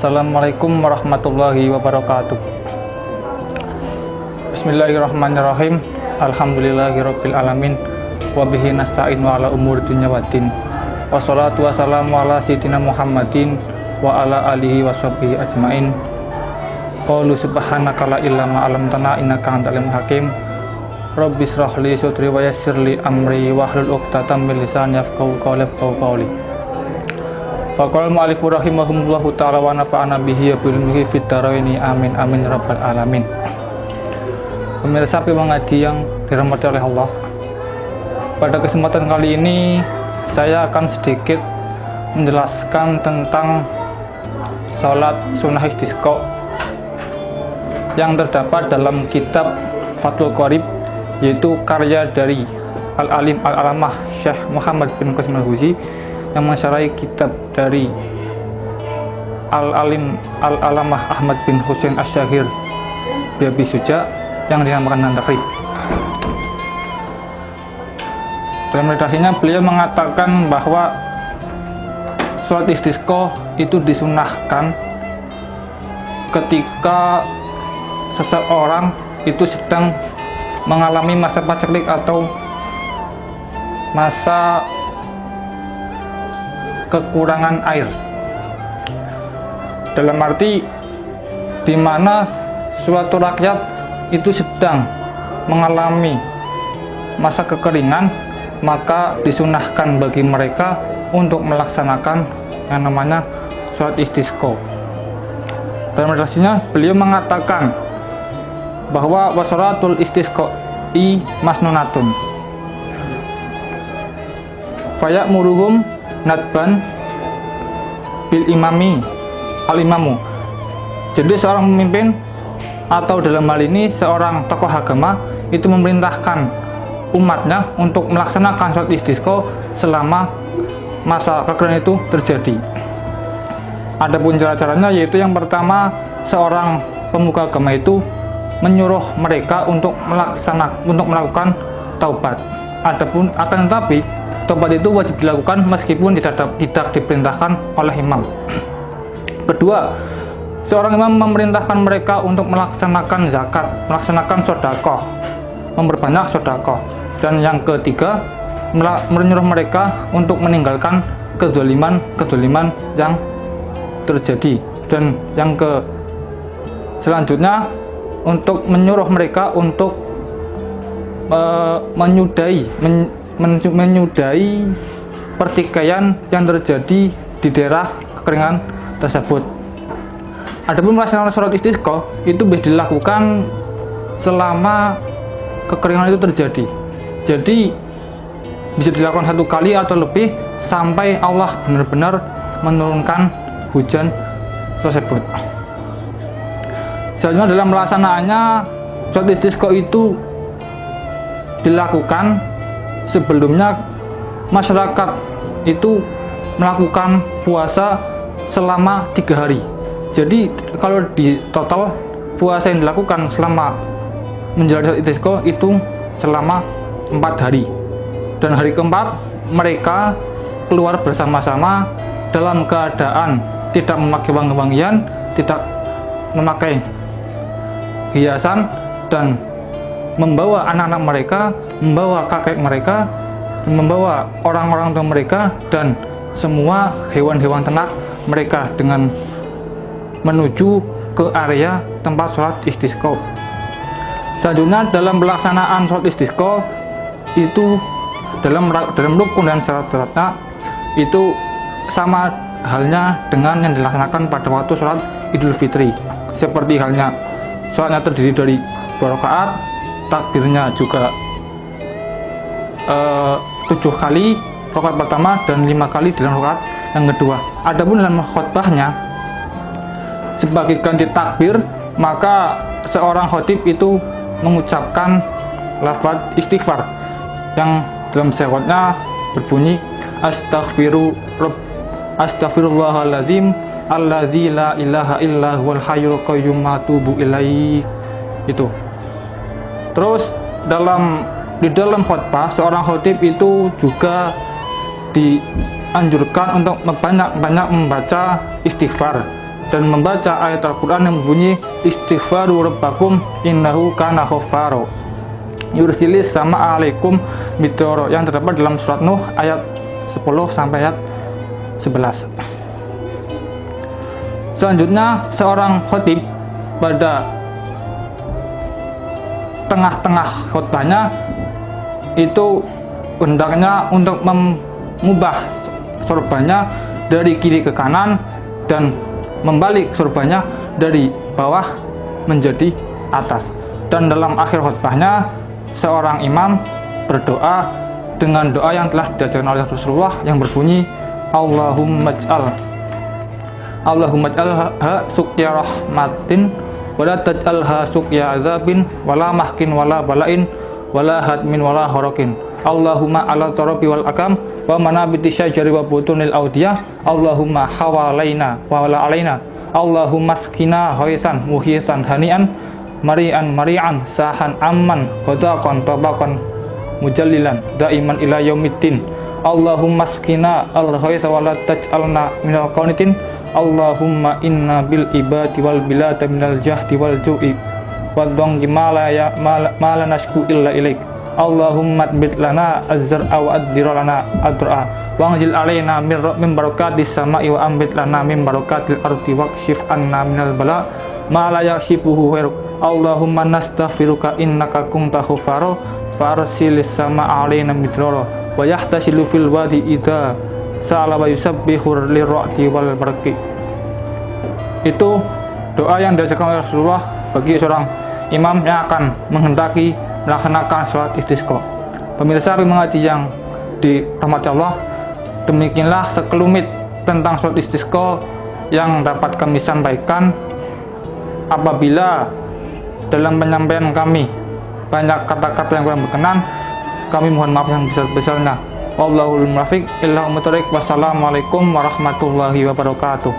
Assalamualaikum warahmatullahi wabarakatuh. Bismillahirrahmanirrahim. Alhamdulillahirabbil alamin. Wa bihi nasta'in wa ala umuri dunya waddin. Wassalatu wassalamu ala sayyidina Muhammadin wa ala alihi washabbihi ajmain. Qalu subhanaka la ilma 'allamtana innaka antal alimul hakim. Rabbi shrah li sadri wa yassir li amri wahlul 'uqdatam min lisani yafqahu qawli. Faqala al-mu'allif rahimahullahu ta'ala wa nafa'ana bihi wa bihi fid dharaini amin amin rabbal alamin. Pemirsa pengaji yang dirahmati oleh Allah, pada kesempatan kali ini saya akan sedikit menjelaskan tentang sholat sunnah istisqa yang terdapat dalam kitab Fathul Qorib, yaitu karya dari Al-Alim Al-Alamah Syekh Muhammad bin Qasim Al-Huzi yang mensyarahi kitab dari Al-Alim Al-Alamah Ahmad bin Husain Asy-Syahir Biabi Suja yang dinamakan An-Takrib. Dalam redaksinya beliau mengatakan bahwa sholat istisqa itu disunahkan ketika seseorang itu sedang mengalami masa paceklik atau masa kekurangan air, dalam arti di mana suatu rakyat itu sedang mengalami masa kekeringan, maka disunahkan bagi mereka untuk melaksanakan yang namanya sholat istisqa. Dalam redaksinya beliau mengatakan bahwa wasolatul istisqa'i masnunatun fayak muruhum nadban bil imami al-imamu. Jadi seorang pemimpin atau dalam hal ini seorang tokoh agama itu memerintahkan umatnya untuk melaksanakan sholat istisqa selama masa kekeringan itu terjadi. Adapun cara-caranya yaitu yang pertama, seorang pemuka agama itu menyuruh mereka untuk melakukan taubat. Adapun akan tetapi taubat itu wajib dilakukan meskipun tidak diperintahkan oleh imam. Kedua, seorang imam memerintahkan mereka untuk melaksanakan zakat, melaksanakan sedekah, memperbanyak sedekah. Dan yang ketiga, menyuruh mereka untuk meninggalkan kezaliman yang terjadi. Dan yang selanjutnya untuk menyuruh mereka untuk menyudahi pertikaian yang terjadi di daerah kekeringan tersebut. Adapun melaksanakan sholat istisqa itu bisa dilakukan selama kekeringan itu terjadi. Jadi bisa dilakukan satu kali atau lebih sampai Allah benar-benar menurunkan hujan tersebut. Selanjutnya dalam pelaksanaannya sholat istisqa itu dilakukan sebelumnya masyarakat itu melakukan puasa selama 3 hari. Jadi kalau di total puasa yang dilakukan selama menjalani sholat istisqa itu selama 4 hari. Dan hari keempat mereka keluar bersama-sama dalam keadaan tidak memakai wangi-wangian, tidak memakai hiasan, dan membawa anak-anak mereka, membawa kakek mereka, membawa orang-orang tua mereka, dan semua hewan-hewan ternak mereka dengan menuju ke area tempat sholat istisqa. Selanjutnya dalam pelaksanaan sholat istisqa itu dalam rukun dan syarat-syaratnya itu sama halnya dengan yang dilaksanakan pada waktu sholat Idul Fitri. Seperti halnya sholatnya terdiri dari 2 rakaat, takbirnya juga 7 kali rakaat pertama dan 5 kali dalam rakaat yang kedua. Adapun dalam khutbahnya sebagai ganti takbir, maka seorang khatib itu mengucapkan lafaz istighfar yang dalam syaratnya berbunyi astaghfirullahaladzim alladzi la ilaha illa huwal hayyul qayyum atubu ilaih. Itu. Terus di dalam khutbah seorang khatib itu juga dianjurkan untuk banyak-banyak membaca istighfar dan membaca ayat Al-Quran yang berbunyi istighfaru rabbakum innahu kana ghaffaro yursilis sama alaikum mitoro, yang terdapat dalam surat Nuh ayat 10 sampai ayat 11. Selanjutnya seorang khotib pada tengah-tengah khutbahnya itu hendaknya untuk mengubah sorbannya dari kiri ke kanan dan membalik sorbannya dari bawah menjadi atas. Dan dalam akhir khutbahnya seorang imam berdoa dengan doa yang telah diajarkan oleh Rasulullah yang berbunyi Allahumma ij'alha suqya rahmatin wala taj'alha suqya azabin wala mahkin wala balain wala hadmin wala harakin. Allahumma ala tarabi wal akam wa manabiti syajari wa butunil audiyah. Allahumma hawalaina wa wala alaina. Allahumma skina hoisan muhisan hanian mari'an sahan amman qadaqan tabaqan mujallilan daiman ila yaumiddin. Allahumma skina al-ghaisa wa la taj'alna minal qanitin. Allahumma inna bil ibadi wal bilada minal jahdi wal ju'i wal dhangi ma la nashku illa ilaik. Allahumma adbit lana az-zar'a wa addir lana adra wa anzil alaina min barakatis sama'i wa ambit lana min barakatil ardi waqshif anna minal bala ma la yakshifuhu ghairuk. Allahumma nastaghfiruka innaka kunta ghaffaro farsilis sama'a alaina midrara wa yahtasilu fil wadi idza sa'ala wa yusabbihur lirra'ti wal barqi. Itu doa yang diajarkan oleh Rasulullah bagi seorang imam yang akan menghendaki melaksanakan sholat istisqa. Pemirsa pengaji yang dirahmati Allah, demikianlah sekelumit tentang sholat istisqa yang dapat kami sampaikan. Apabila dalam penyampaian kami banyak kata-kata yang kurang berkenan, kami mohon maaf yang besar-besarnya. Wallahul muwaffiq ila aqwamit thoriq. Wassalamualaikum warahmatullahi wabarakatuh.